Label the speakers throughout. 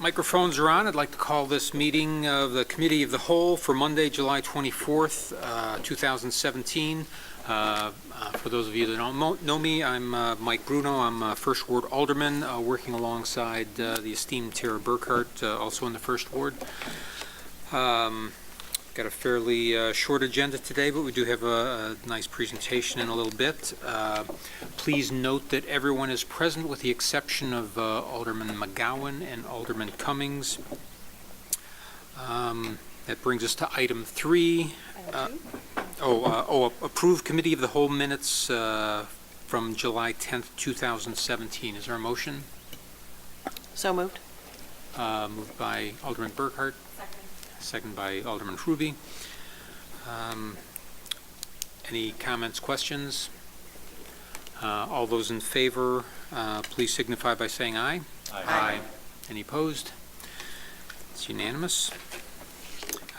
Speaker 1: Microphones are on. I'd like to call this meeting of the Committee of the Whole for Monday, July 24th, 2017. For those of you that don't know me, I'm Mike Bruno. I'm First Ward Alderman, working alongside the esteemed Tara Burkhart, also in the First Ward. Got a fairly short agenda today, but we do have a nice presentation in a little bit. Please note that everyone is present with the exception of Alderman McGowan and Alderman Cummings. That brings us to item 3. Approved Committee of the Whole minutes from July 10th, 2017. Is there a motion?
Speaker 2: So moved.
Speaker 1: Moved by Alderman Burkhart. Second by Alderman Fruby. Any comments, questions? All those in favor, please signify by saying aye. Aye. Any opposed? It's unanimous.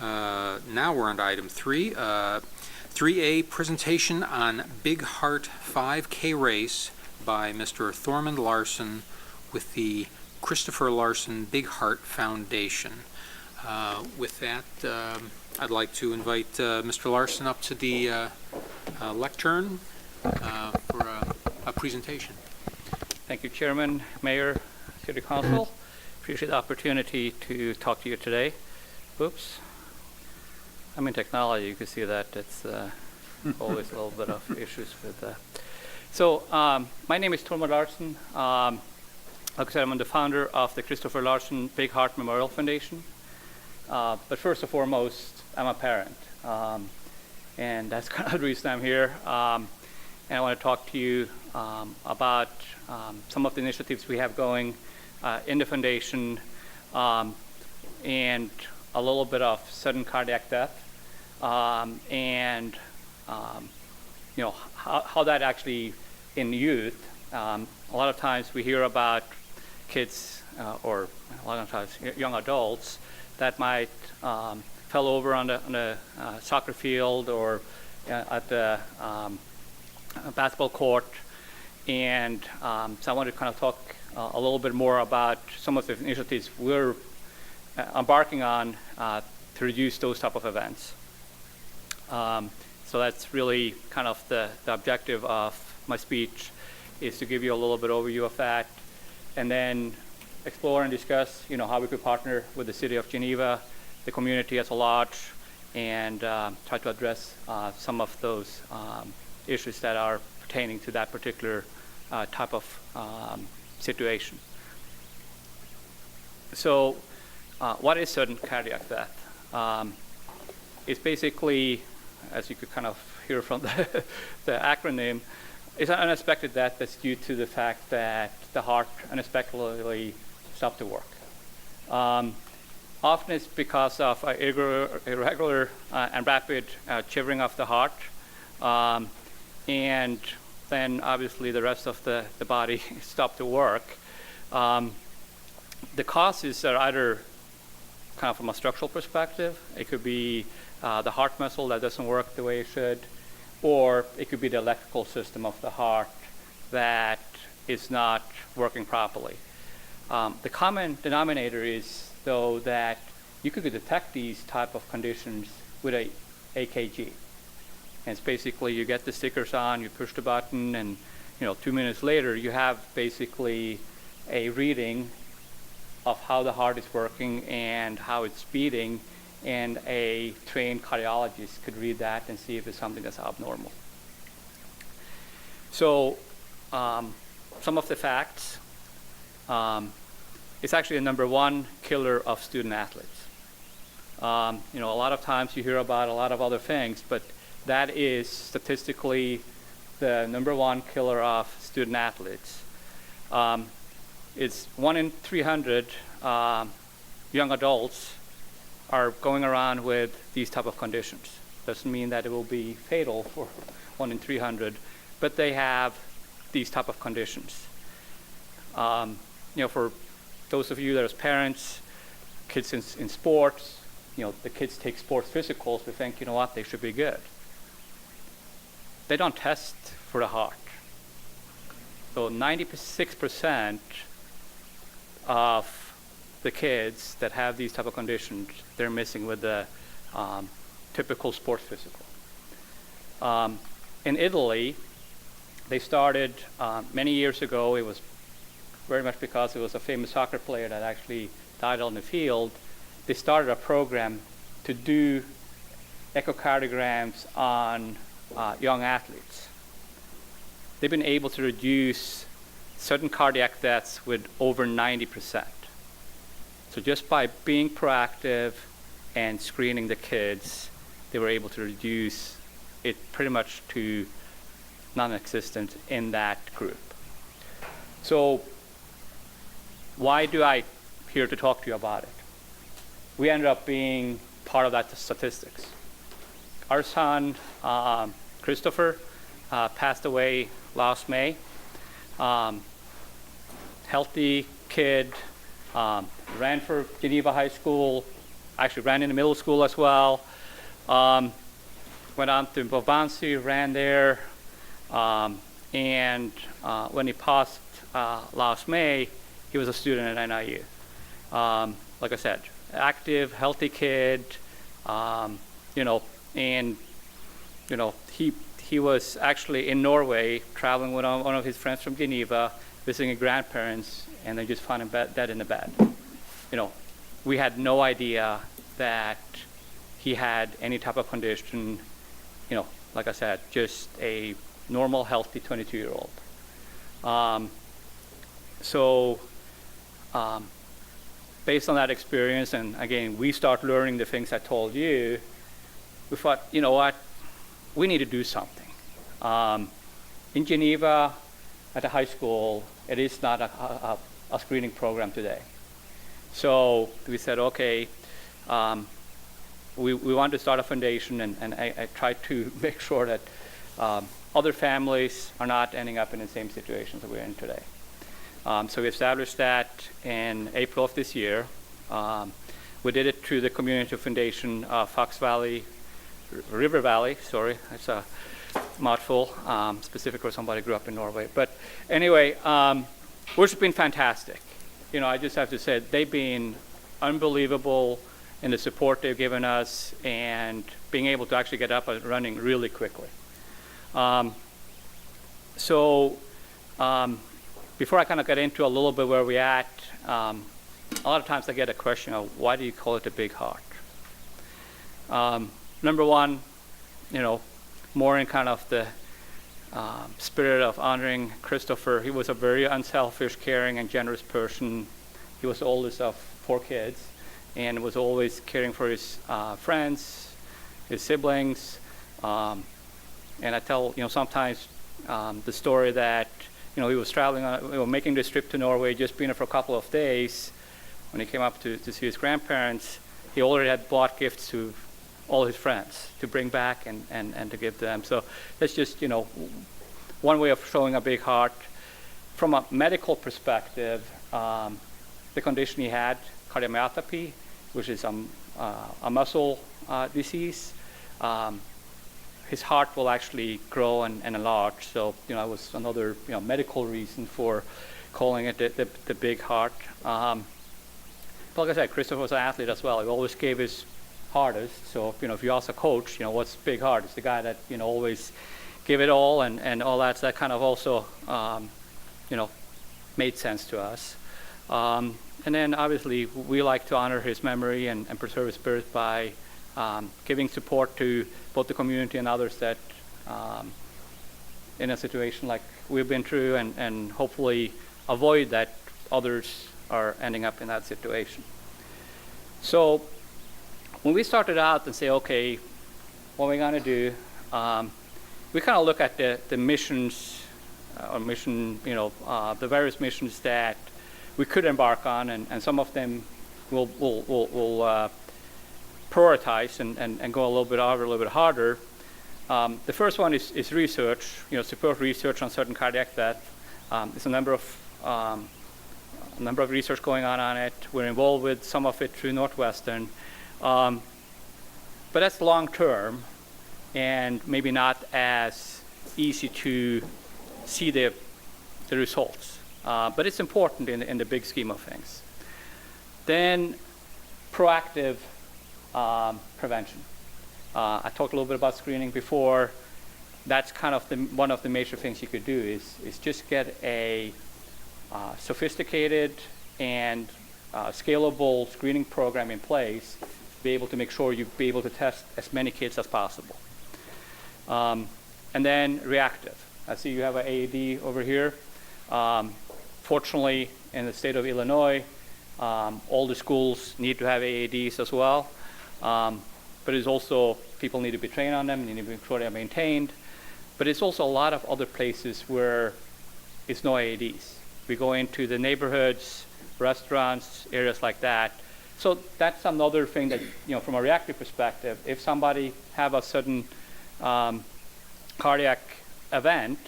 Speaker 1: Now we're on to item 3. 3A, presentation on Big Heart 5K race by Mr. Thormund Larson with the Christopher Larson Big Heart Foundation. With that, I'd like to invite Mr. Larson up to the lectern for a presentation.
Speaker 3: Thank you, Chairman, Mayor, City Council. Appreciate the opportunity to talk to you today. Oops. I'm in technology. You can see that it's always a little bit of issues with that. So my name is Thormund Larson. Like I said, I'm the founder of the Christopher Larson Big Heart Memorial Foundation. But first and foremost, I'm a parent, and that's kind of the reason I'm here. And I want to talk to you about some of the initiatives we have going in the foundation, and a little bit of sudden cardiac death, and you know how that actually in youth. A lot of times we hear about kids, or a lot of times young adults, that might fell over on the soccer field or at the basketball court. And so I want to kind of talk a little bit more about some of the initiatives we're embarking on to reduce those type of events. So that's really kind of the objective of my speech, is to give you a little bit overview of that, and then explore and discuss, how we could partner with the City of Geneva, the community as a large, and try to address some of those issues that are pertaining to that particular type of situation. So, what is sudden cardiac death? It's basically, as you could kind of hear from the acronym, it's an unexpected death that's due to the fact that the heart unexpectedly stopped to work. Often it's because of irregular and rapid shivering of the heart, and then obviously the rest of the body stopped to work. The causes are either kind of from a structural perspective. It could be the heart muscle that doesn't work the way it should, or it could be the electrical system of the heart that is not working properly. The common denominator is, though, that you could detect these type of conditions with a AKG. And it's basically you get the stickers on, you push the button, and 2 minutes later you have basically a reading of how the heart is working and how it's beating, and a trained cardiologist could read that and see if it's something that's abnormal. So some of the facts. It's actually the #1 killer of student athletes. A lot of times you hear about a lot of other things, but that is statistically the #1 killer of student athletes. It's 1 in 300 young adults are going around with these type of conditions. Doesn't mean that it will be fatal for 1 in 300, but they have these type of conditions. For those of you that are parents, kids in sports, the kids take sports physicals, we think, they should be good. They don't test for the heart. So 96% of the kids that have these type of conditions, they're missing with the typical sports physical. In Italy, they started many years ago. It was very much because it was a famous soccer player that actually died on the field. They started a program to do echocardiograms on young athletes. They've been able to reduce certain cardiac deaths with over 90%. So just by being proactive and screening the kids, they were able to reduce it pretty much to non-existent in that group. So why do I here to talk to you about it? We ended up being part of that statistics. Our son, Christopher, passed away last May. Healthy kid, ran for Geneva High School, actually ran in the middle school as well. Went on to Bovansi, ran there, and when he passed last May, he was a student at NIU. Like I said, active, healthy kid, you know, and you know, he was actually in Norway traveling with one of his friends from Geneva, visiting his grandparents, and they just found him dead in the bed. You know, we had no idea that he had any type of condition. You know, like I said, just a normal, healthy 22-year-old. Based on that experience, and again, we start learning the things I told you, we thought, you know what, we need to do something. In Geneva, at the high school, it is not a screening program today. So we said, okay, we want to start a foundation, and I tried to make sure that other families are not ending up in the same situations that we're in today. So we established that in April of this year. We did it through the community foundation, River Valley, sorry, it's a mouthful, specific for somebody who grew up in Norway. But anyway, which has been fantastic. You know, I just have to say, they've been unbelievable in the support they've given us and being able to actually get up and running really quickly. Before I kind of get into a little bit where we're at, a lot of times I get a question of why do you call it a big heart? Number one, you know, more in kind of the spirit of honoring Christopher. He was a very unselfish, caring, and generous person. He was the oldest of 4 kids and was always caring for his friends, his siblings. And I tell, you know, sometimes the story that, you know, he was traveling, making this trip to Norway, just being there for a couple of days. When he came up to see his grandparents, he already had bought gifts to all his friends to bring back and to give them. So that's just, you know, one way of showing a big heart. From a medical perspective, the condition he had, cardiomyopathy, which is a muscle disease, his heart will actually grow and enlarge. So, you know, it was another, you know, medical reason for calling it the big heart. But like I said, Christopher was an athlete as well. He always gave his hardest. So, you know, if you ask a coach, you know, what's big heart? It's the guy that, you know, always give it all and all that. So that kind of also, you know, made sense to us. And then obviously we like to honor his memory and preserve his spirit by giving support to both the community and others that in a situation like we've been through, and hopefully avoid that others are ending up in that situation. So when we started out and say, okay, what are we going to do? We kind of look at the missions, or mission, you know, the various missions that we could embark on, and some of them we'll prioritize and go a little bit harder. The first one is research, you know, support research on certain cardiac death. There's a number of research going on it. We're involved with some of it through Northwestern. But that's long term and maybe not as easy to see the results. But it's important in the big scheme of things. Then proactive prevention. I talked a little bit about screening before. That's kind of one of the major things you could do is just get a sophisticated and scalable screening program in place, be able to make sure you be able to test as many kids as possible. And then reactive. I see you have an AED over here. Fortunately, in the state of Illinois, all the schools need to have AEDs as well. But it's also, people need to be trained on them, you need to make sure they're maintained. But it's also a lot of other places where it's no AEDs. We go into the neighborhoods, restaurants, areas like that. So that's another thing that, from a reactive perspective, if somebody have a sudden cardiac event,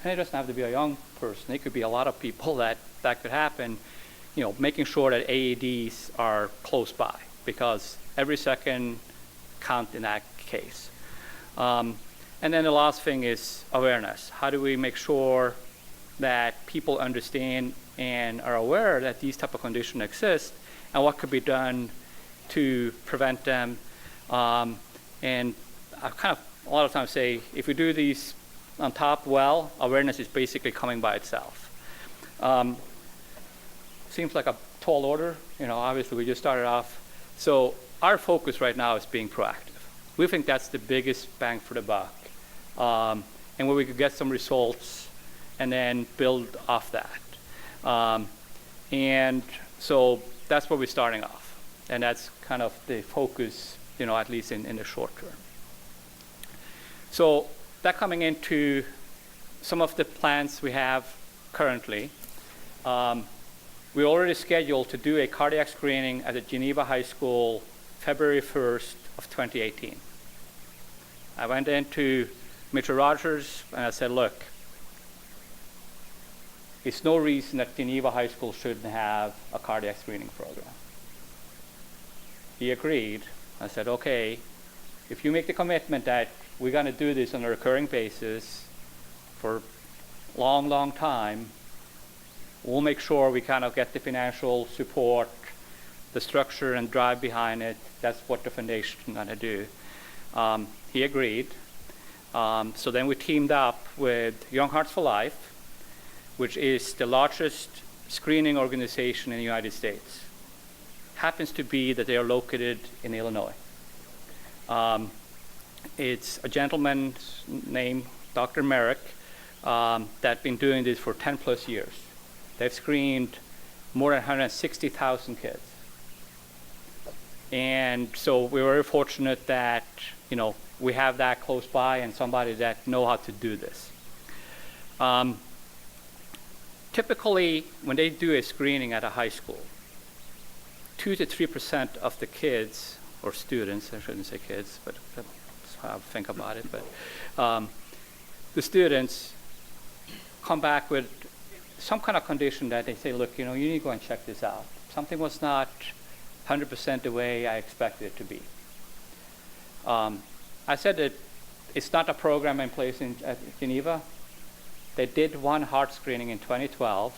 Speaker 3: and it doesn't have to be a young person, it could be a lot of people that could happen, making sure that AEDs are close by, because every second count in that case. And then the last thing is awareness. How do we make sure that people understand and are aware that these type of conditions exist and what could be done to prevent them? And I kind of a lot of times say, if we do these on top well, awareness is basically coming by itself. Seems like a tall order. Obviously we just started off. So our focus right now is being proactive. We think that's the biggest bang for the buck. And where we could get some results and then build off that. And so that's where we're starting off. And that's kind of the focus, at least in the short term. So that coming into some of the plans we have currently, we already scheduled to do a cardiac screening at the Geneva High School February 1st of 2018. I went into Mr. Rogers and I said, look, there's no reason that Geneva High School shouldn't have a cardiac screening program. He agreed. I said, okay, if you make the commitment that we're going to do this on a recurring basis for a long, long time, we'll make sure we kind of get the financial support, the structure and drive behind it. That's what the foundation is going to do. He agreed. So then we teamed up with Young Hearts for Life, which is the largest screening organization in the United States. Happens to be that they are located in Illinois. It's a gentleman named Dr. Merrick that's been doing this for 10 plus years. They've screened more than 160,000 kids. And so we're very fortunate that, we have that close by and somebody that know how to do this. Typically, when they do a screening at a high school, 2 to 3% of the kids, or students, I shouldn't say kids, but that's how I think about it, but the students come back with some kind of condition that they say, look, you need to go and check this out. Something was not 100% the way I expected it to be. I said that it's not a program in place at Geneva. They did one heart screening in 2012.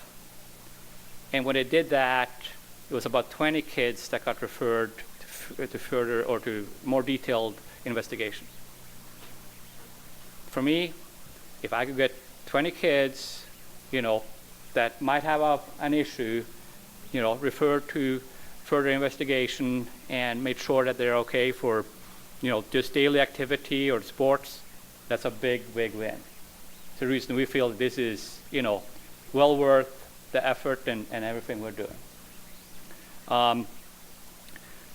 Speaker 3: And when they did that, it was about 20 kids that got referred to further or to more detailed investigation. For me, if I could get 20 kids, that might have an issue, referred to further investigation and made sure that they're okay for, just daily activity or sports, that's a big, big win. It's the reason we feel that this is, well worth the effort and everything we're doing.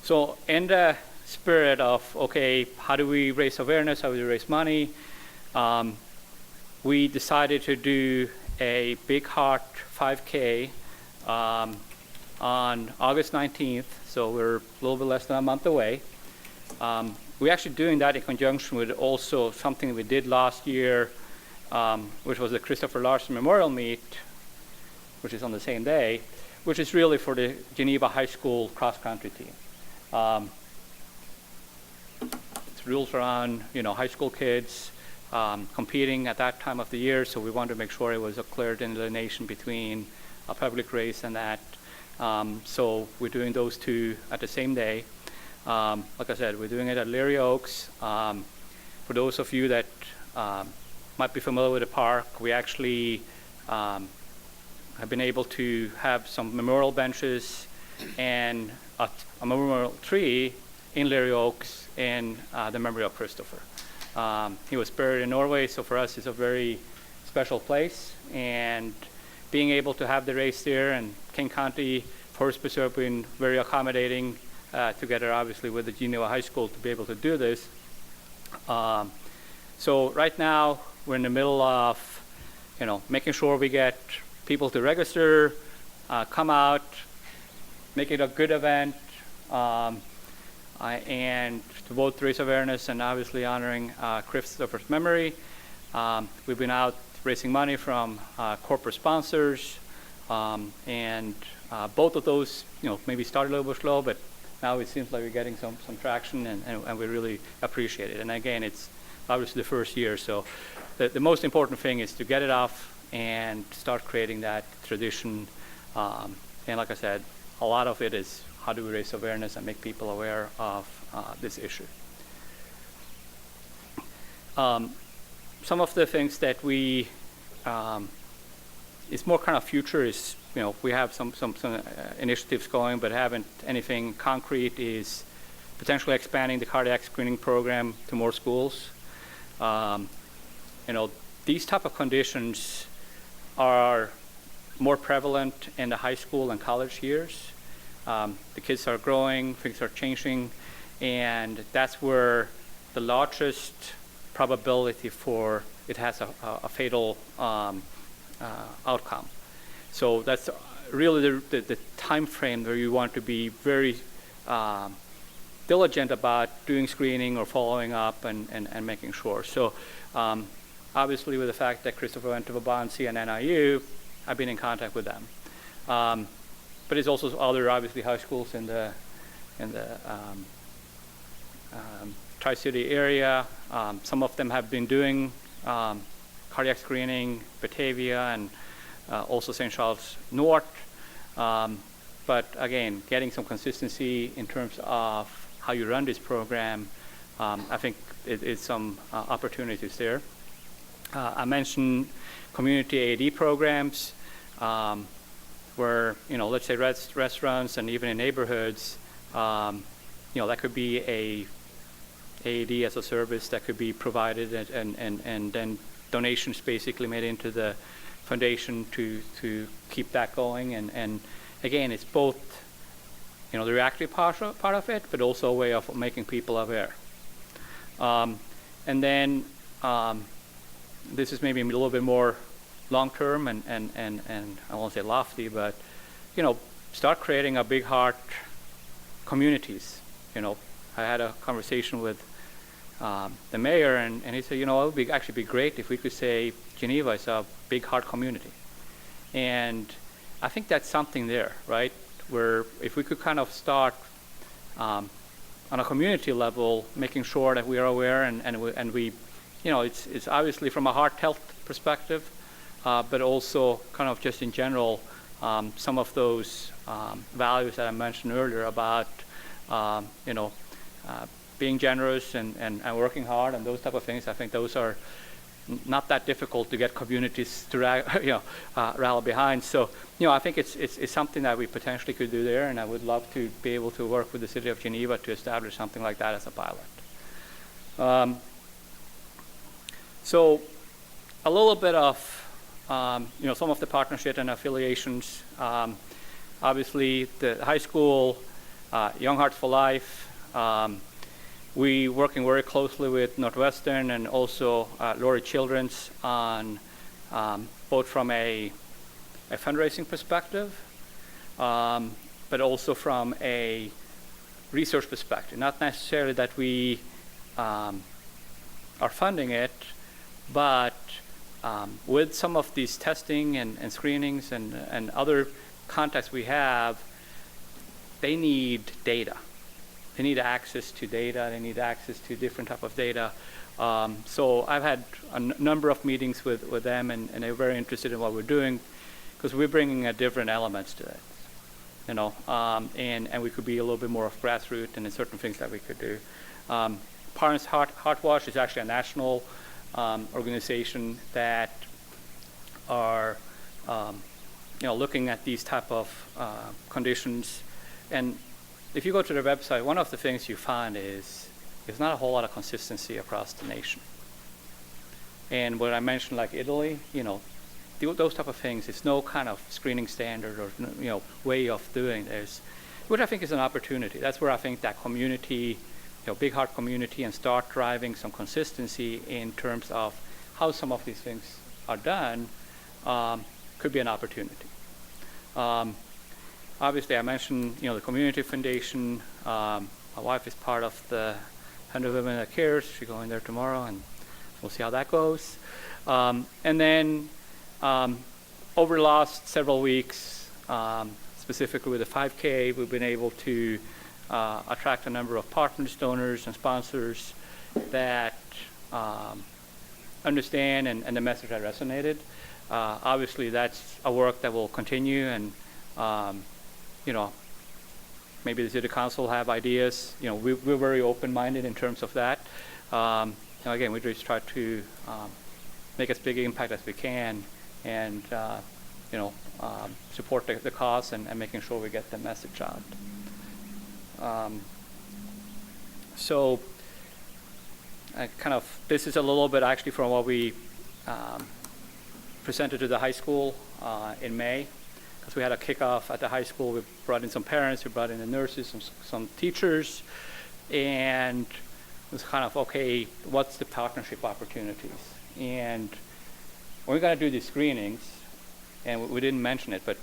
Speaker 3: So in the spirit of, okay, how do we raise awareness, how do we raise money, we decided to do a Big Heart 5K on August 19th, so we're a little bit less than a month away. We're actually doing that in conjunction with also something we did last year, which was the Christopher Larson Memorial Meet, which is on the same day, which is really for the Geneva High School cross-country team. It's rules around, high school kids competing at that time of the year, so we wanted to make sure it was a clear delineation between a public race and that. So we're doing those two at the same day. Like I said, we're doing it at Leary Oaks. For those of you that might be familiar with the park, we actually have been able to have some memorial benches and a memorial tree in Leary Oaks in the memory of Christopher. He was buried in Norway, so for us it's a very special place. And being able to have the race there, and King County Forest Preserve being very accommodating together, obviously, with the Geneva High School to be able to do this. So right now we're in the middle of, making sure we get people to register, come out, make it a good event, and to both raise awareness and obviously honoring Christopher's memory. We've been out raising money from corporate sponsors, and both of those, maybe started a little bit slow, but now it seems like we're getting some traction, and we really appreciate it. And again, it's obviously the first year, so the most important thing is to get it off and start creating that tradition. And like I said, a lot of it is how do we raise awareness and make people aware of this issue. Some of the things that we, it's more kind of future is, we have some initiatives going, but haven't anything concrete, is potentially expanding the cardiac screening program to more schools. These type of conditions are more prevalent in the high school and college years. The kids are growing, things are changing, and that's where the largest probability for it has a fatal outcome. So that's really the time frame where you want to be very diligent about doing screening or following up and making sure. So obviously with the fact that Christopher went to Vabansi and NIU, I've been in contact with them. But it's also other obviously high schools in the Tri-City area. Some of them have been doing cardiac screening, Batavia, and also St. Charles North. But again, getting some consistency in terms of how you run this program, I think it's some opportunities there. I mentioned community AD programs, where, let's say restaurants and even in neighborhoods, that could be a AED as a service that could be provided, and then donations basically made into the foundation to keep that going. And again, it's both, the reactive part of it, but also a way of making people aware. And then this is maybe a little bit more long-term and I won't say lofty, but, start creating a big heart communities. I had a conversation with the mayor, and he said, it would actually be great if we could say Geneva is a big heart community. And I think that's something there, right? Where if we could kind of start on a community level, making sure that we are aware and we it's obviously from a heart health perspective, but also kind of just in general, some of those values that I mentioned earlier about, being generous and working hard and those type of things. I think those are not that difficult to get communities to rally behind. So, I think it's something that we potentially could do there, and I would love to be able to work with the city of Geneva to establish something like that as a pilot. So, a little bit of some of the partnership and affiliations. Obviously, the high school, Young Hearts for Life. We working very closely with Northwestern and also Lurie Children's on both from a fundraising perspective, but also from a research perspective. Not necessarily that we are funding it, but with some of these testing and screenings and other contacts we have, they need data. They need access to data. They need access to different type of data. So I've had a number of meetings with them, and they're very interested in what we're doing because we're bringing different elements to it. and we could be a little bit more of grassroots and in certain things that we could do. Parents Heart Watch is actually a national organization that are looking at these type of conditions. And if you go to their website, one of the things you find is there's not a whole lot of consistency across the nation. And what I mentioned, like Italy, those type of things, it's no kind of screening standard or way of doing this, which I think is an opportunity. That's where I think that community, Big Heart community, and start driving some consistency in terms of how some of these things are done, could be an opportunity. Obviously, I mentioned the community foundation. My wife is part of the 100 Women That Cares. She's going there tomorrow, and we'll see how that goes. And then over the last several weeks, specifically with the 5K, we've been able to attract a number of partners, donors, and sponsors that understand and the message that resonated. Obviously, that's a work that will continue, and maybe the city council have ideas. We're very open-minded in terms of that. Again, we just try to make as big an impact as we can, and support the cause and making sure we get the message out. So this is a little bit actually from what we presented to the high school in May, because we had a kickoff at the high school. We brought in some parents, we brought in the nurses, some teachers, and it was kind of, okay, what's the partnership opportunities? And we're going to do these screenings, and we didn't mention it, but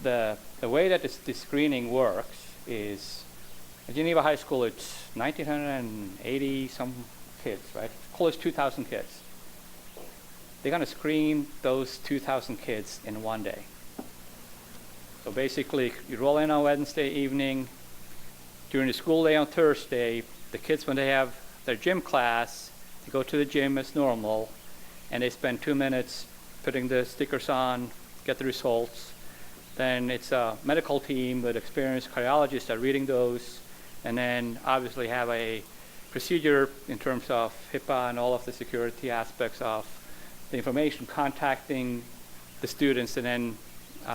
Speaker 3: the way that this screening works is at Geneva High School, it's 1,980 some kids, right? Close to 2,000 kids. They're going to screen those 2,000 kids in one day. So basically, you roll in on Wednesday evening. During the school day on Thursday, the kids, when they have their gym class, they go to the gym as normal, and they spend 2 minutes putting the stickers on, get the results. Then it's a medical team with experienced cardiologists that are reading those, and then obviously have a procedure in terms of HIPAA and all of the security aspects of the information, contacting the students, and then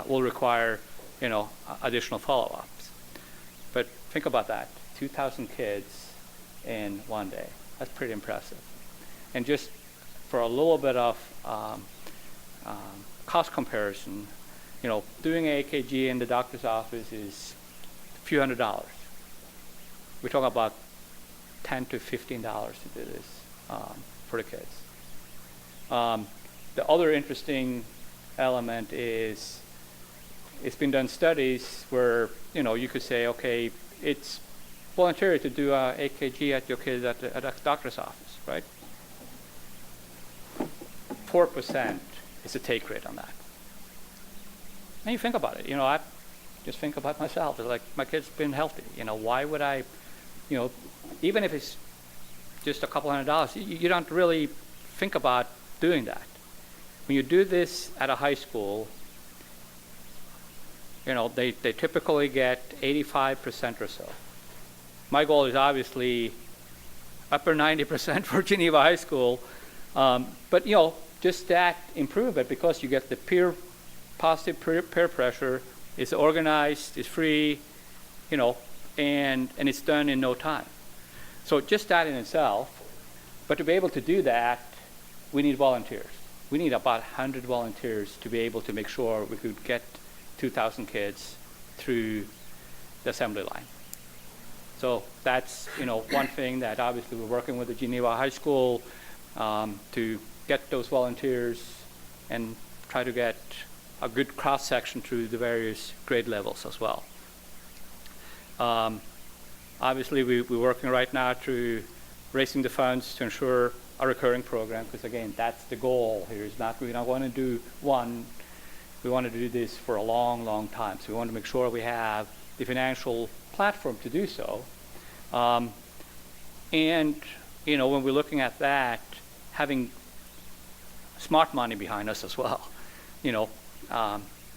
Speaker 3: will require additional follow-ups. But think about that, 2,000 kids in one day. That's pretty impressive. And just for a little bit of cost comparison, doing an AKG in the doctor's office is a few $100s. We're talking about $10 to $15 to do this for the kids. The other interesting element is it's been done studies where you could say, okay, it's voluntary to do a AKG at your kid at a doctor's office, right? 4% is the take rate on that. And you think about it. I just think about myself. It's like, my kid's been healthy. Why would I, even if it's just a couple $100, you don't really think about doing that. When you do this at a high school, they typically get 85% or so. My goal is obviously upper 90% for Geneva High School, but just that improvement, because you get the positive peer pressure. It's organized, it's free, and it's done in no time. So just that in itself. But to be able to do that, we need volunteers. We need about 100 volunteers to be able to make sure we could get 2,000 kids through the assembly line. So that's one thing that obviously we're working with the Geneva High School to get those volunteers and try to get a good cross-section through the various grade levels as well. Obviously, we're working right now through raising the funds to ensure a recurring program, because again, that's the goal here. Is not, we don't want to do one. We want to do this for a long, long time. So we want to make sure we have the financial platform to do so. And when we're looking at that, having smart money behind us as well.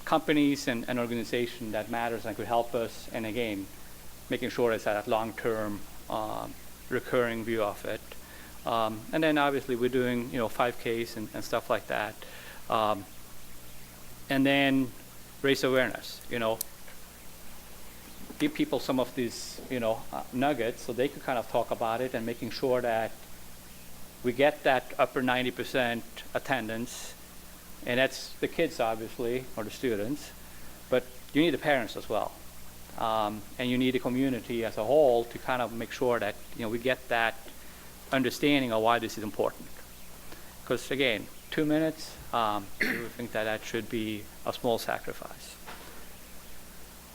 Speaker 3: companies and organizations that matters and could help us, and again, making sure it's that long-term recurring view of it. And then obviously we're doing 5Ks and stuff like that. And then raise awareness, give people some of these nuggets so they could kind of talk about it, and making sure that we get that upper 90% attendance. And that's the kids, obviously, or the students, but you need the parents as well. And you need the community as a whole to kind of make sure that we get that understanding of why this is important. Because again, 2 minutes, we think that should be a small sacrifice.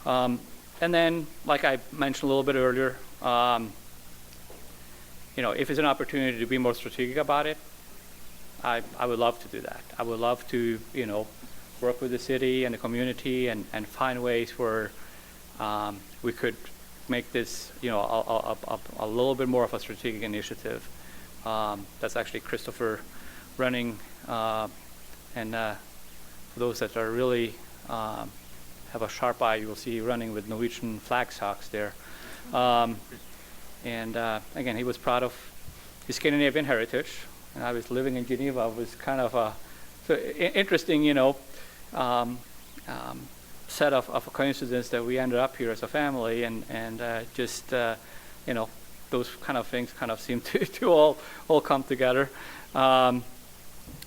Speaker 3: And then, like I mentioned a little bit earlier, if it's an opportunity to be more strategic about it, I would love to do that. I would love to, work with the city and the community and find ways where we could make this, a little bit more of a strategic initiative. That's actually Christopher running, and for those that are really have a sharp eye, you will see running with Norwegian flag socks there. And again, he was proud of his Scandinavian heritage. And I was living in Geneva. It was kind of a interesting, set of coincidence that we ended up here as a family, and just those kind of things kind of seem to all come together.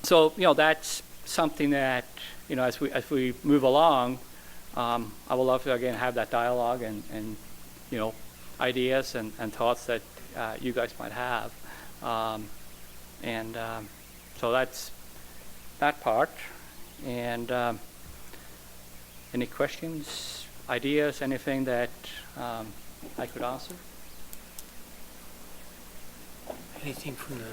Speaker 3: So that's something that as we move along, I would love to again have that dialogue and ideas and thoughts that you guys might have. So that's that part. And any questions, ideas, anything that I could answer?
Speaker 1: Anything from the...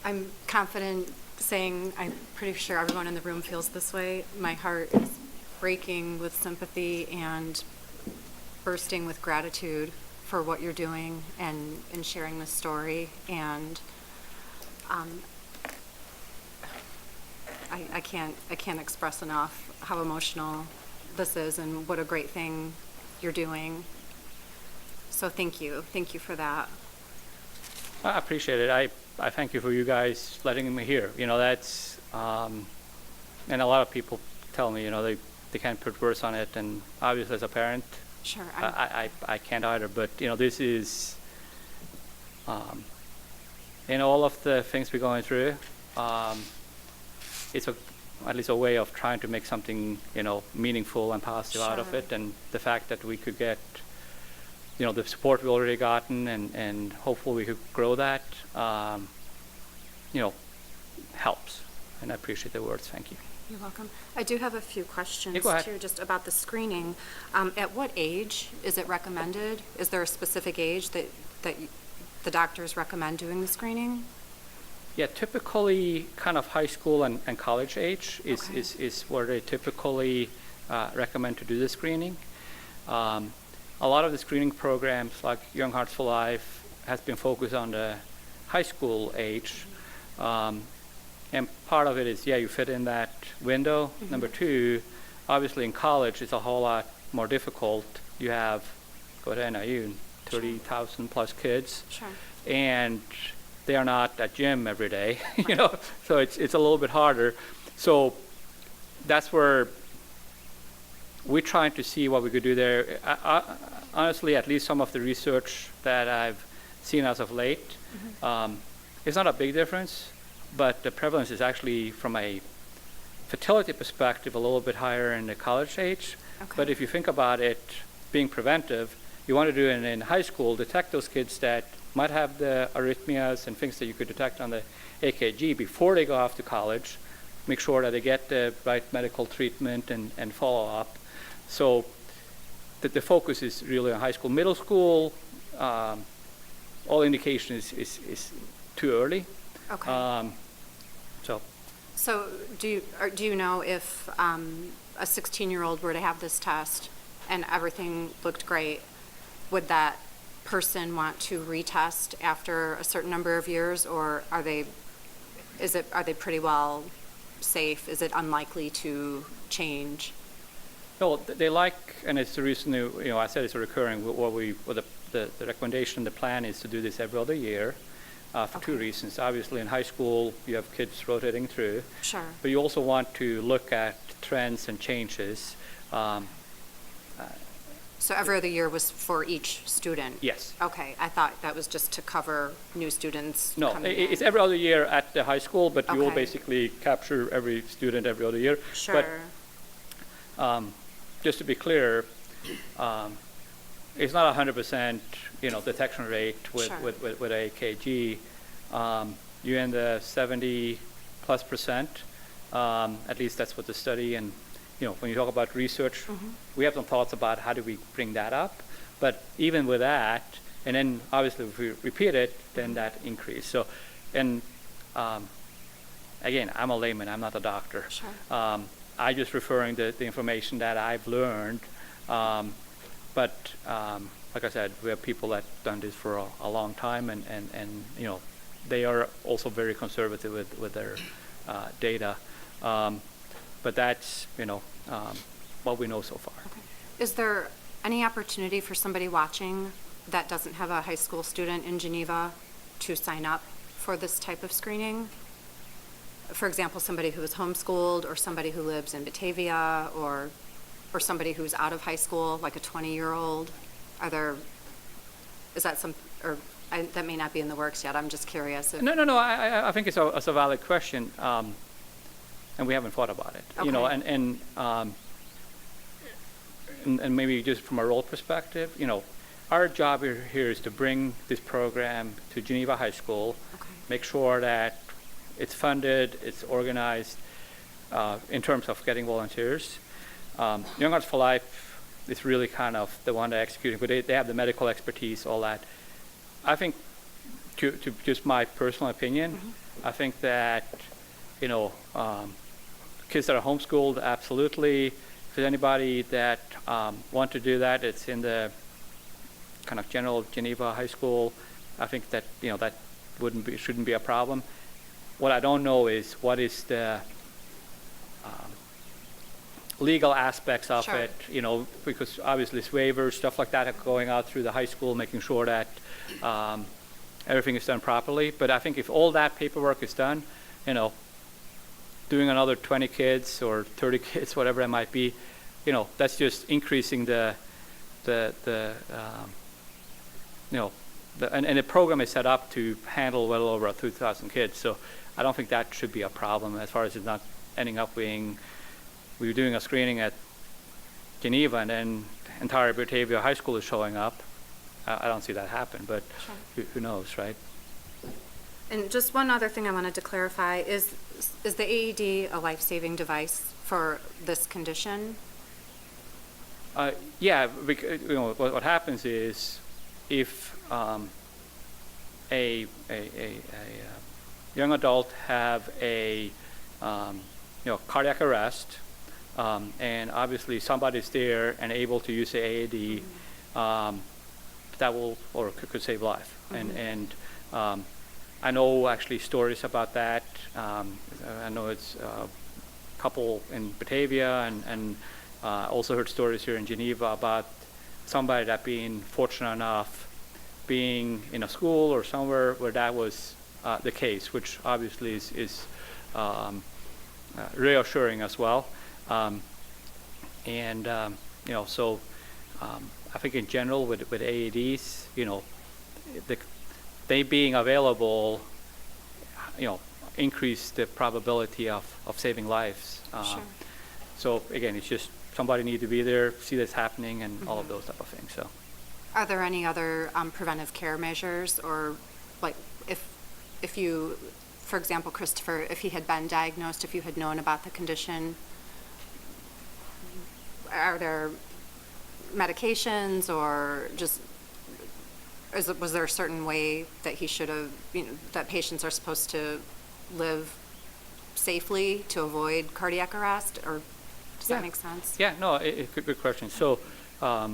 Speaker 4: I'm confident saying I'm pretty sure everyone in the room feels this way. My heart is breaking with sympathy and bursting with gratitude for what you're doing and sharing this story. And I can't express enough how emotional this is and what a great thing you're doing. So thank you for that.
Speaker 3: I appreciate it. I thank you for you guys letting me here. That's and a lot of people tell me they can't put words on it, and obviously as a parent,
Speaker 4: Sure.
Speaker 3: I can't either. But this is in all of the things we're going through. It's at least a way of trying to make something meaningful and positive out of
Speaker 4: Sure.
Speaker 3: it, and the fact that we could get the support we already gotten, and hopefully we could grow that, helps. And I appreciate the words. Thank you.
Speaker 4: You're welcome. I do have a few questions
Speaker 3: Yeah, go ahead.
Speaker 4: too, just about the screening. At what age is it recommended? Is there a specific age that the doctors recommend doing the screening?
Speaker 3: Yeah, typically kind of high school and college age
Speaker 4: Okay.
Speaker 3: is where they typically recommend to do the screening. A lot of the screening programs, like Young Hearts for Life, has been focused on the high school age. And part of it is, you fit in that window.
Speaker 4: Mm-hmm.
Speaker 3: Number two, obviously in college, it's a whole lot more difficult. You have, go to NIU, 30,000 plus kids.
Speaker 4: Sure.
Speaker 3: And they are not at gym every day, so it's a little bit harder. So that's where we're trying to see what we could do there. Honestly, at least some of the research that I've seen as of late, it's not a big difference, but the prevalence is actually, from a fertility perspective, a little bit higher in the college age.
Speaker 4: Okay.
Speaker 3: But if you think about it being preventive, you want to do it in high school, detect those kids that might have the arrhythmias and things that you could detect on the EKG before they go off to college, make sure that they get the right medical treatment and follow up. So the focus is really on high school. Middle school, all indication is too early.
Speaker 4: Okay.
Speaker 3: So
Speaker 4: do you know if a 16-year-old were to have this test and everything looked great, would that person want to retest after a certain number of years, or are they pretty well safe? Is it unlikely to change?
Speaker 3: No, they like, and it's the reason, I said it's recurring. The recommendation, the plan is to do this every other year for two
Speaker 4: Okay.
Speaker 3: reasons. Obviously, in high school, you have kids rotating through,
Speaker 4: Sure.
Speaker 3: but you also want to look at trends and changes.
Speaker 4: So every other year was for each student?
Speaker 3: Yes.
Speaker 4: Okay, I thought that was just to cover new students
Speaker 3: No,
Speaker 4: coming
Speaker 3: it's
Speaker 4: in.
Speaker 3: every other year at the high school, but you will
Speaker 4: Okay.
Speaker 3: basically capture every student every other year.
Speaker 4: Sure.
Speaker 3: But just to be clear, it's not 100%, detection rate with,
Speaker 4: Sure.
Speaker 3: with AKG. You're in the 70+%. At least that's what the study, and when you talk about research, we have some thoughts about how do we bring that up. But even with that, and then obviously if we repeat it, then that increase. So, and again, I'm a layman, I'm not a doctor.
Speaker 4: Sure.
Speaker 3: I just referring the information that I've learned. But like I said, we have people that done this for a long time, and they are also very conservative with their data. But that's what we know so far.
Speaker 4: Okay. Is there any opportunity for somebody watching that doesn't have a high school student in Geneva to sign up for this type of screening? For example, somebody who is homeschooled, or somebody who lives in Batavia, or somebody who's out of high school, like a 20-year-old? Is that that may not be in the works yet. I'm just curious.
Speaker 3: No. I think it's a valid question, and we haven't thought about it.
Speaker 4: Okay.
Speaker 3: And maybe just from a role perspective, our job here is to bring this program to Geneva High School,
Speaker 4: Okay.
Speaker 3: make sure that it's funded, it's organized in terms of getting volunteers. Young Arts for Life is really kind of the one that executing, but they have the medical expertise, all that. I think, to just my personal opinion, I think that, kids that are homeschooled, absolutely. If there's anybody that want to do that, it's in the kind of general Geneva High School. I think that, that shouldn't be a problem. What I don't know is what is the legal aspects of
Speaker 4: Sure.
Speaker 3: it, because obviously it's waivers, stuff like that are going out through the high school, making sure that everything is done properly. But I think if all that paperwork is done, doing another 20 kids or 30 kids, whatever it might be, that's just increasing and the program is set up to handle well over 2,000 kids. So I don't think that should be a problem as far as it's not ending up being, we're doing a screening at Geneva and then entire Batavia High School is showing up. I don't see that happen, but
Speaker 4: Sure.
Speaker 3: who knows, right?
Speaker 4: And just one other thing I wanted to clarify, is the AED a life-saving device for this condition?
Speaker 3: Yeah, what happens is if a young adult have a cardiac arrest, and obviously somebody's there and able to use the AED, that will or could save life. And I know actually stories about that. I know it's a couple in Batavia, and also heard stories here in Geneva about somebody that being fortunate enough being in a school or somewhere where that was the case, which obviously is reassuring as well. So I think in general with AEDs, they being available, increase the probability of saving lives.
Speaker 4: Sure.
Speaker 3: So again, it's just somebody need to be there, see this happening, and all of those type of things. So,
Speaker 4: Are there any other preventive care measures, or like if you, for example, Christopher, if he had been diagnosed, if you had known about the condition, are there medications, or just was there a certain way that he should have, that patients are supposed to live safely to avoid cardiac arrest, or does that make sense?
Speaker 3: Yeah, no, good question. So, for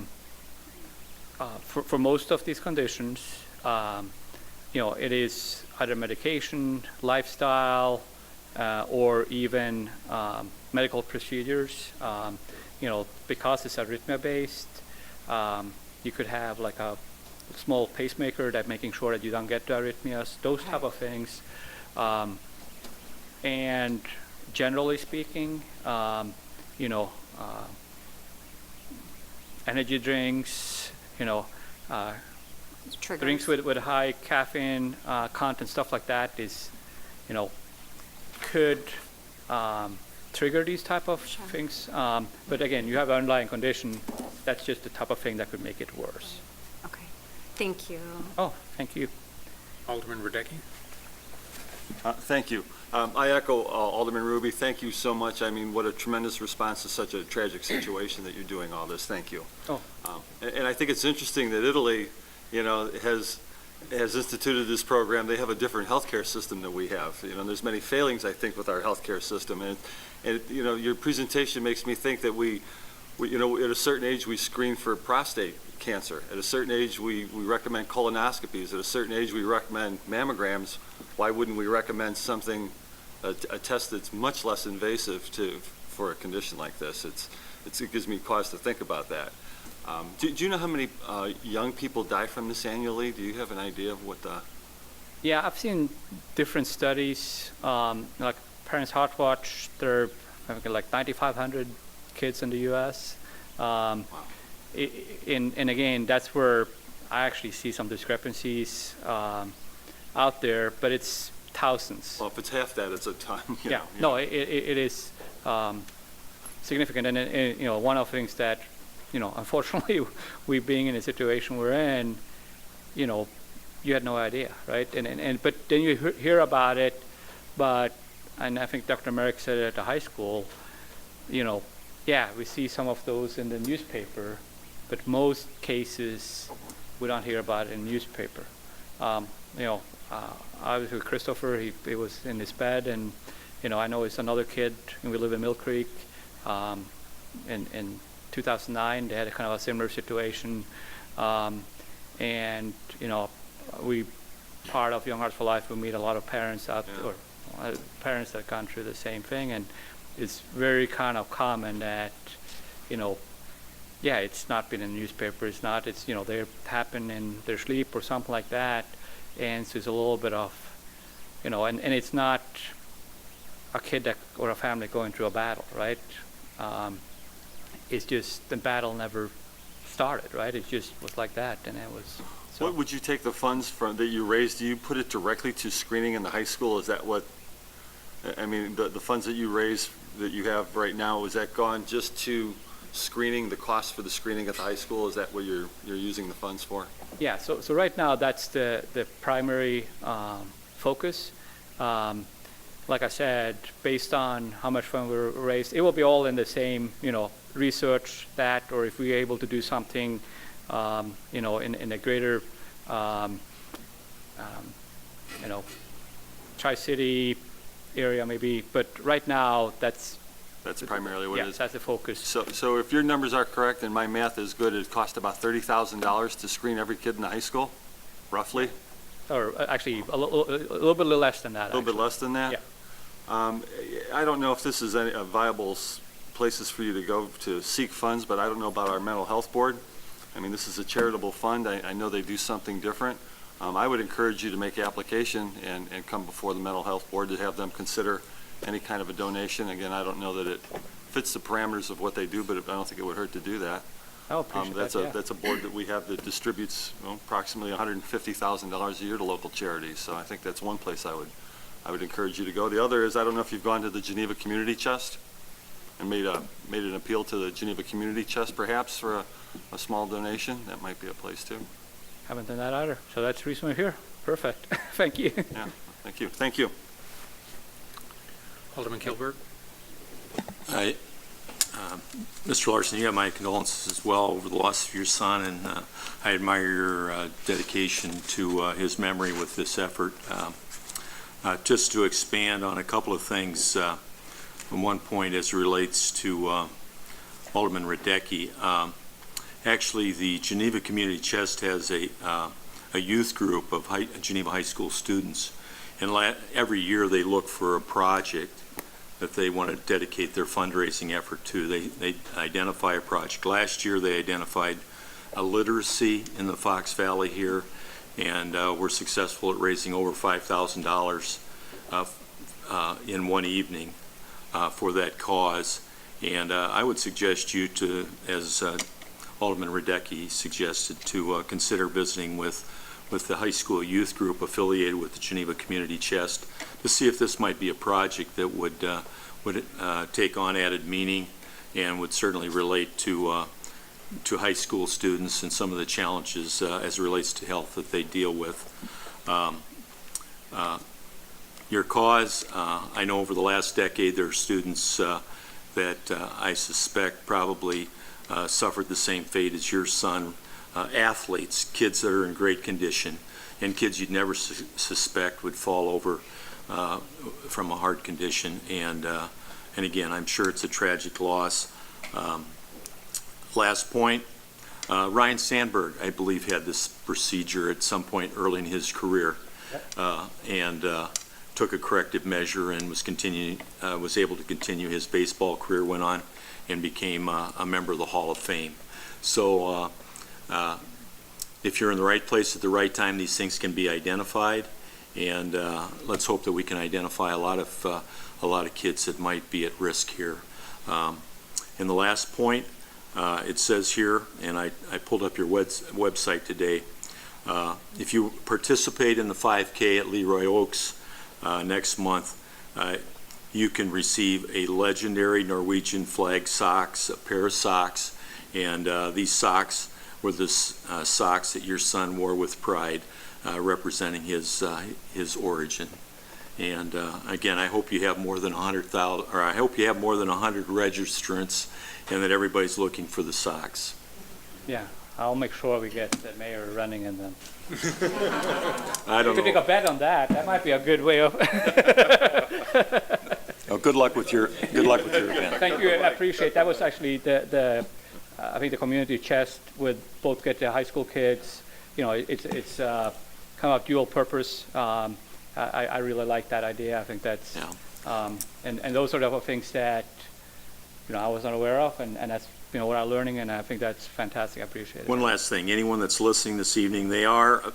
Speaker 3: most of these conditions, it is either medication, lifestyle, or even medical procedures. Because it's arrhythmia-based, you could have like a small pacemaker that making sure that you don't get the arrhythmias, those type of things. And generally speaking, energy drinks,
Speaker 4: Triggers.
Speaker 3: drinks with high caffeine content, stuff like that is, could trigger these type of
Speaker 4: Sure.
Speaker 3: things. But again, you have an underlying condition, that's just the type of thing that could make it worse.
Speaker 4: Okay, thank you.
Speaker 3: Oh, thank you.
Speaker 1: Alderman Radecki?
Speaker 5: Thank you. I echo Alderman Ruby. Thank you so much. I mean, what a tremendous response to such a tragic situation that you're doing all this. Thank you.
Speaker 3: Oh.
Speaker 5: And I think it's interesting that Italy, has instituted this program. They have a different healthcare system than we have. There's many failings, I think, with our healthcare system. And your presentation makes me think that we at a certain age, we screen for prostate cancer. At a certain age, we recommend colonoscopies. At a certain age, we recommend mammograms. Why wouldn't we recommend something, a test that's much less invasive for a condition like this? It gives me cause to think about that. Do you know how many young people die from this annually? Do you have an idea of what the...
Speaker 3: Yeah, I've seen different studies, like Parents Heart Watch, there are like 9,500 kids in the U.S.
Speaker 5: Wow.
Speaker 3: And again, that's where I actually see some discrepancies out there, but it's thousands.
Speaker 5: Well, if it's half that, it's a ton.
Speaker 3: No, it is significant. And one of the things that, unfortunately, we being in the situation we're in, you had no idea, right? But then you hear about it, and I think Dr. Merrick said it at the high school, we see some of those in the newspaper, but most cases we don't hear about it in the newspaper. Obviously Christopher, he was in his bed, and I know it's another kid, and we live in Mill Creek. In 2009, they had a kind of a similar situation, and we, part of Young Hearts for Life, we meet a lot of parents out or parents that have gone through the same thing, and it's very kind of common that it's not been in the newspaper. It's they happen in their sleep or something like that, and so it's a little bit of and it's not a kid or a family going through a battle, right? It's just the battle never started, right? It just was like that, and it was. So.
Speaker 5: What would you take the funds from that you raised? Do you put it directly to screening in the high school? Is that what? I mean, the funds that you raise that you have right now, is that gone just to screening, the cost for the screening at the high school? Is that what you're using the funds for?
Speaker 3: Yeah. So right now that's the primary focus. Like I said, based on how much fund we raised, it will be all in the same, research that, or if we're able to do something, in a greater, Tri-City area maybe. But right now, that's
Speaker 5: primarily what it is.
Speaker 3: That's the focus.
Speaker 5: So if your numbers are correct and my math is good, it cost about $30,000 to screen every kid in the high school, roughly?
Speaker 3: Or actually, a little bit less than that.
Speaker 5: A little bit less than that?
Speaker 3: Yeah.
Speaker 5: I don't know if this is a viable places for you to go to seek funds, but I don't know about our mental health board. I mean, this is a charitable fund. I know they do something different. I would encourage you to make application and come before the mental health board to have them consider any kind of a donation. Again, I don't know that it fits the parameters of what they do, but I don't think it would hurt to do that.
Speaker 3: I appreciate that.
Speaker 5: That's a board that we have that distributes approximately $150,000 a year to local charities. So I think that's one place I would encourage you to go. The other is, I don't know if you've gone to the Geneva Community Chest and made an appeal to the Geneva Community Chest perhaps for a small donation. That might be a place too.
Speaker 3: Haven't done that either. So that's the reason we're here. Perfect. Thank you.
Speaker 5: Yeah, thank you. Thank you.
Speaker 1: Alderman Kilberg?
Speaker 6: Mr. Larson, you have my condolences as well over the loss of your son, and I admire your dedication to his memory with this effort. Just to expand on a couple of things, from one point as it relates to Alderman Radecki, actually the Geneva Community Chest has a youth group of Geneva High School students, And every year they look for a project that they want to dedicate their fundraising effort to. They identify a project. Last year they identified a literacy in the Fox Valley here, and were successful at raising over $5,000 in one evening for that cause. And I would suggest you to, as Alderman Radecki suggested, to consider visiting with the high school youth group affiliated with the Geneva Community Chest to see if this might be a project that would take on added meaning and would certainly relate to high school students and some of the challenges as it relates to health that they deal with. Your cause, I know over the last decade there are students that I suspect probably suffered the same fate as your son, athletes, kids that are in great condition, and kids you'd never suspect would fall over from a heart condition. And again, I'm sure it's a tragic loss. Last point, Ryan Sandberg, I believe, had this procedure at some point early in his career, and took a corrective measure and was able to continue his baseball career, went on and became a member of the Hall of Fame. So if you're in the right place at the right time, these things can be identified, and let's hope that we can identify a lot of kids that might be at risk here. And the last point, it says here, and I pulled up your website today, if you participate in the 5K at Leroy Oaks next month, you can receive a legendary Norwegian flag socks, a pair of socks, and these socks were the socks that your son wore with pride, representing his origin. And again, I hope you have more than 100,000, or I hope you have more than 100 registrants, and that everybody's looking for the socks.
Speaker 3: Yeah, I'll make sure we get the mayor running in them.
Speaker 6: I don't
Speaker 3: We could take a
Speaker 6: know.
Speaker 3: bet on that. That might be a good way of.
Speaker 6: Oh, good luck with your event.
Speaker 3: Thank you. I appreciate that. Was actually I think the community chest would both get the high school kids. You know, it's kind of dual purpose. I really like that idea. I think that's and those are the things that I was not aware of, and that's what I'm learning, and I think that's fantastic. I appreciate it.
Speaker 6: One last thing, anyone that's listening this evening, they have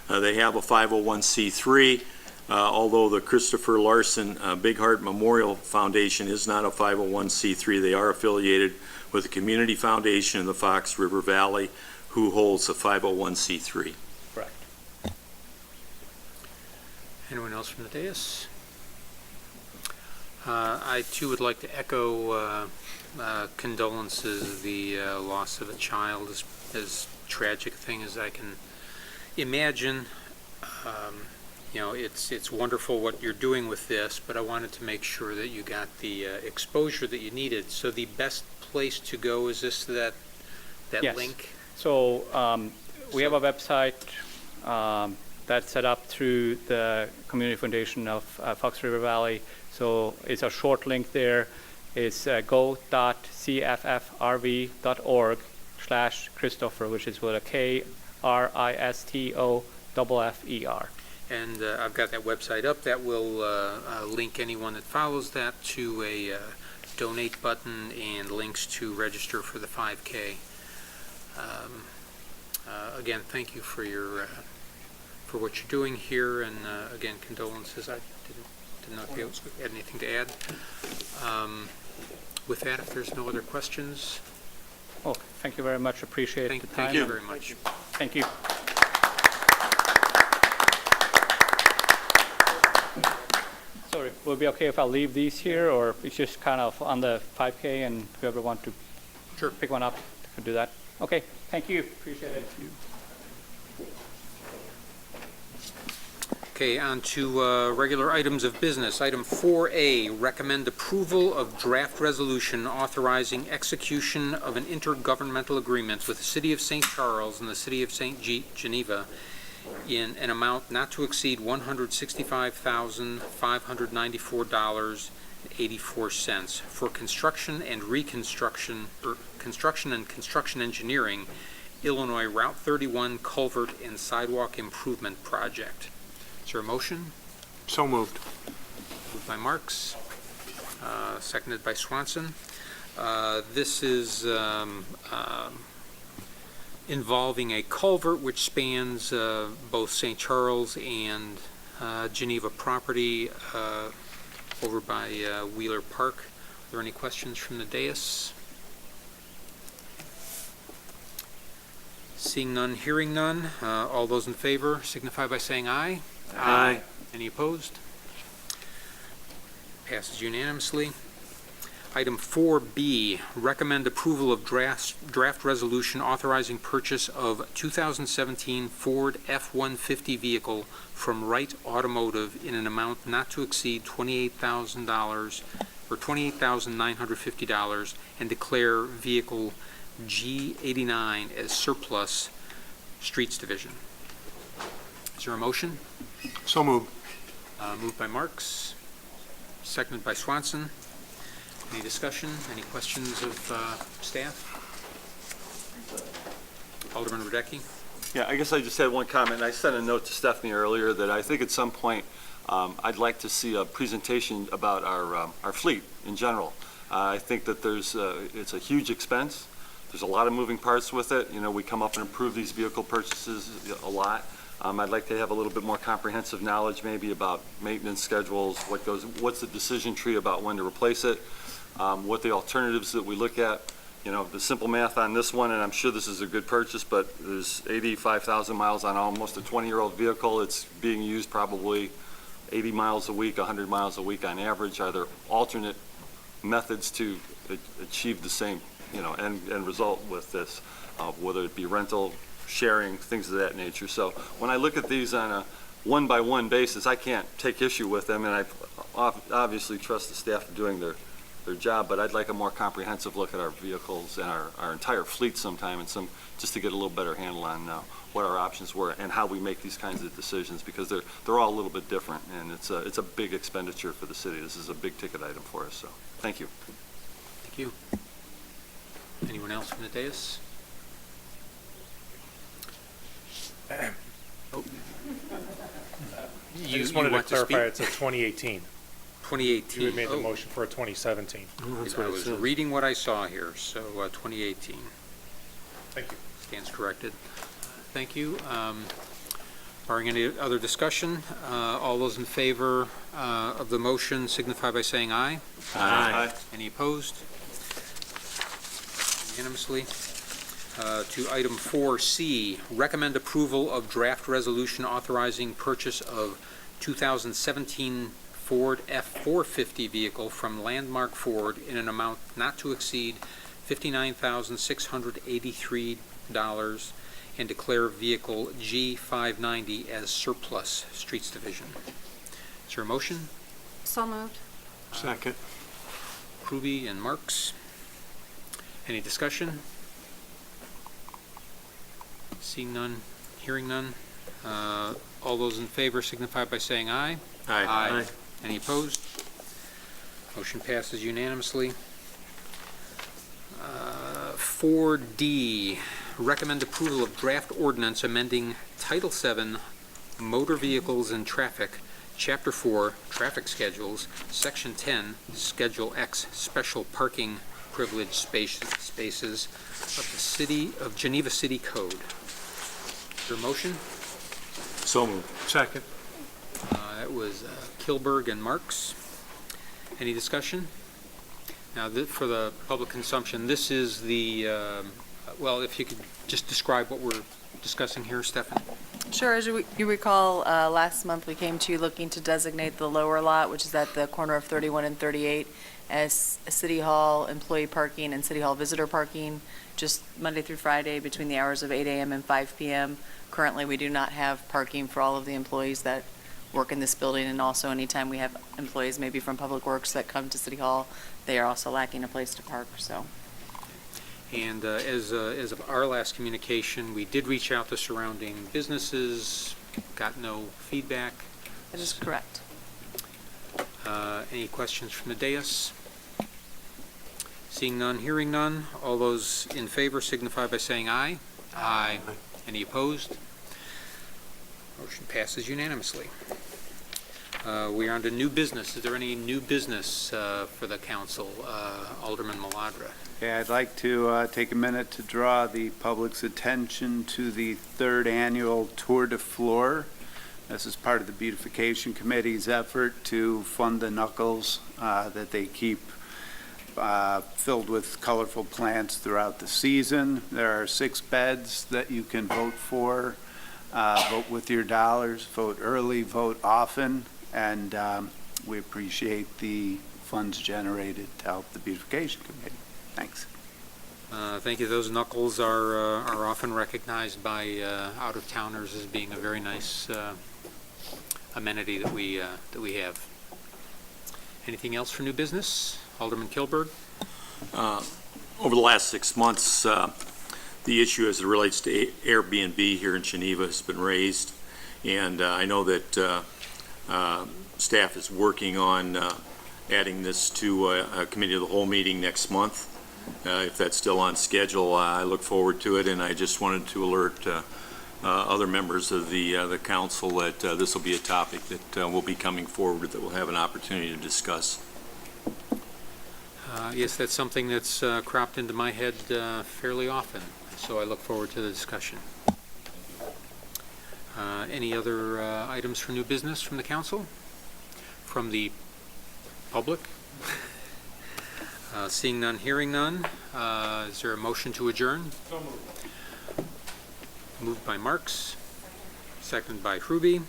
Speaker 6: a 501c3, although the Christopher Larson Big Heart Memorial Foundation is not a 501c3. They are affiliated with the Community Foundation in the Fox River Valley, who holds a 501c3.
Speaker 3: Correct.
Speaker 1: Anyone else from the dais? I too would like to echo condolences. The loss of a child is as tragic a thing as I can imagine. It's wonderful what you're doing with this, but I wanted to make sure that you got the exposure that you needed. So the best place to go is this that
Speaker 3: Yes.
Speaker 1: link?
Speaker 3: So we have a website that's set up through the Community Foundation of Fox River Valley. So it's a short link there. It's go.cffrv.org/Christopher, which is with a KRISTOFFER.
Speaker 1: And I've got that website up. That will link anyone that follows that to a donate button and links to register for the 5K. Again, thank you for for what you're doing here, and again, condolences. I did not feel you had anything to add. With that, if there's no other questions,
Speaker 3: Oh, thank you very much. Appreciate the time.
Speaker 1: thank you very much.
Speaker 3: Thank you. Sorry, will it be okay if I leave these here, or it's just kind of on the 5K, and whoever want to
Speaker 1: Sure.
Speaker 3: pick one up could do that? Okay, thank you. Appreciate it.
Speaker 1: Okay, on to regular items of business. Item 4A, recommend approval of draft resolution authorizing execution of an intergovernmental agreement with the City of St. Charles and the City of St. Geneva in an amount not to exceed $165,594.84 for construction and reconstruction, or construction and construction engineering, Illinois Route 31 Culvert and Sidewalk Improvement Project. Is there a motion?
Speaker 7: So moved.
Speaker 1: Moved by Marks, seconded by Swanson. This is involving a culvert which spans both St. Charles and Geneva property over by Wheeler Park. Are there any questions from the dais? Seeing none, hearing none. All those in favor signify by saying aye.
Speaker 7: Aye.
Speaker 1: Any opposed? Passes unanimously. Item 4B, recommend approval of draft resolution authorizing purchase of 2017 Ford F-150 vehicle from Wright Automotive in an amount not to exceed $28,000 or $28,950 and declare vehicle G89 as surplus, Streets Division. Is there a motion?
Speaker 7: So moved.
Speaker 1: Moved by Marks, seconded by Swanson. Any discussion? Any questions of staff? Alderman Radecki?
Speaker 5: Yeah, I guess I just had one comment. I sent a note to Stephanie earlier that I think at some point I'd like to see a presentation about our fleet in general. I think that it's a huge expense. There's a lot of moving parts with it. You know, we come up and improve these vehicle purchases a lot. I'd like to have a little bit more comprehensive knowledge maybe about maintenance schedules, what's the decision tree about when to replace it, what the alternatives that we look at. You know, the simple math on this one, and I'm sure this is a good purchase, but there's 85,000 miles on almost a 20-year-old vehicle. It's being used probably 80 miles a week, 100 miles a week on average. Are there alternate methods to achieve the same, you know, end result with this, whether it be rental, sharing, things of that nature. So when I look at these on a one-by-one basis, I can't take issue with them, and I obviously trust the staff doing their job, but I'd like a more comprehensive look at our vehicles and our entire fleet sometime, and just to get a little better handle on what our options were and how we make these kinds of decisions, because they're all a little bit different, and it's a big expenditure for the city. This is a big ticket item for us, so thank you.
Speaker 1: Thank you. Anyone else from the dais? Oh.
Speaker 7: I just wanted to
Speaker 1: want
Speaker 7: clarify,
Speaker 1: speak?
Speaker 7: it's a 2018.
Speaker 1: 2018.
Speaker 7: You had made the motion for a 2017.
Speaker 1: I was reading what I saw here, so 2018
Speaker 7: Thank you.
Speaker 1: stands corrected. Thank you. Barring any other discussion, all those in favor of the motion signify by saying aye.
Speaker 5: Aye.
Speaker 1: Any opposed? Unanimously. To item 4C, recommend approval of draft resolution authorizing purchase of 2017 Ford F-450 vehicle from Landmark Ford in an amount not to exceed $59,683 and declare vehicle G590 as surplus, Streets Division. Is there a motion?
Speaker 4: So moved.
Speaker 7: Second.
Speaker 1: Kruby and Marks. Any discussion? Seeing none, hearing none. All those in favor signify by saying aye.
Speaker 6: Aye.
Speaker 1: Any opposed? Motion passes unanimously. 4D, recommend approval of draft ordinance amending Title VII Motor Vehicles and Traffic, Chapter 4, Traffic Schedules, Section 10, Schedule X, Special Parking Privilege Spaces of the Geneva City Code. Is there a motion?
Speaker 6: So moved.
Speaker 7: Second.
Speaker 1: That was Kilberg and Marks. Any discussion? Now, for the public consumption, this is the, well, if you could just describe what we're discussing here, Stefan.
Speaker 2: Sure, as you recall, last month we came to you looking to designate the lower lot, which is at the corner of 31 and 38, as City Hall employee parking and City Hall visitor parking, just Monday through Friday between the hours of 8 a.m. and 5 p.m. Currently, we do not have parking for all of the employees that work in this building, and also anytime we have employees maybe from Public Works that come to City Hall, they are also lacking a place to park, so.
Speaker 1: And as of our last communication, we did reach out to surrounding businesses, got no feedback.
Speaker 2: That is correct.
Speaker 1: Any questions from the dais? Seeing none, hearing none. All those in favor signify by saying aye. Aye. Any opposed? Motion passes unanimously. We are on to new business. Is there any new business for the council? Alderman Maladra.
Speaker 8: Yeah, I'd like to take a minute to draw the public's attention to the third annual Tour de Fleur. This is part of the Beautification Committee's effort to fund the knuckles that they keep filled with colorful plants throughout the season. There are 6 beds that you can vote for. Vote with your dollars, vote early, vote often, and we appreciate the funds generated to help the Beautification Committee. Thanks.
Speaker 1: Thank you. Those knuckles are often recognized by out-of-towners as being a very nice amenity that we have. Anything else for new business? Alderman Kilberg?
Speaker 6: Over the last 6 months, the issue as it relates to Airbnb here in Geneva has been raised, and I know that staff is working on adding this to a committee of the whole meeting next month. If that's still on schedule, I look forward to it, and I just wanted to alert other members of the council that this will be a topic that will be coming forward that we'll have an opportunity to discuss.
Speaker 1: Yes, that's something that's cropped into my head fairly often, so I look forward to the discussion. Any other items for new business from the council? From the public? Seeing none, hearing none, is there a motion to adjourn?
Speaker 7: So moved.
Speaker 1: Moved by Marks, seconded by Hrube.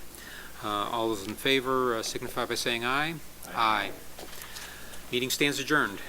Speaker 1: All those in favor signify by saying aye. Aye. Meeting stands adjourned.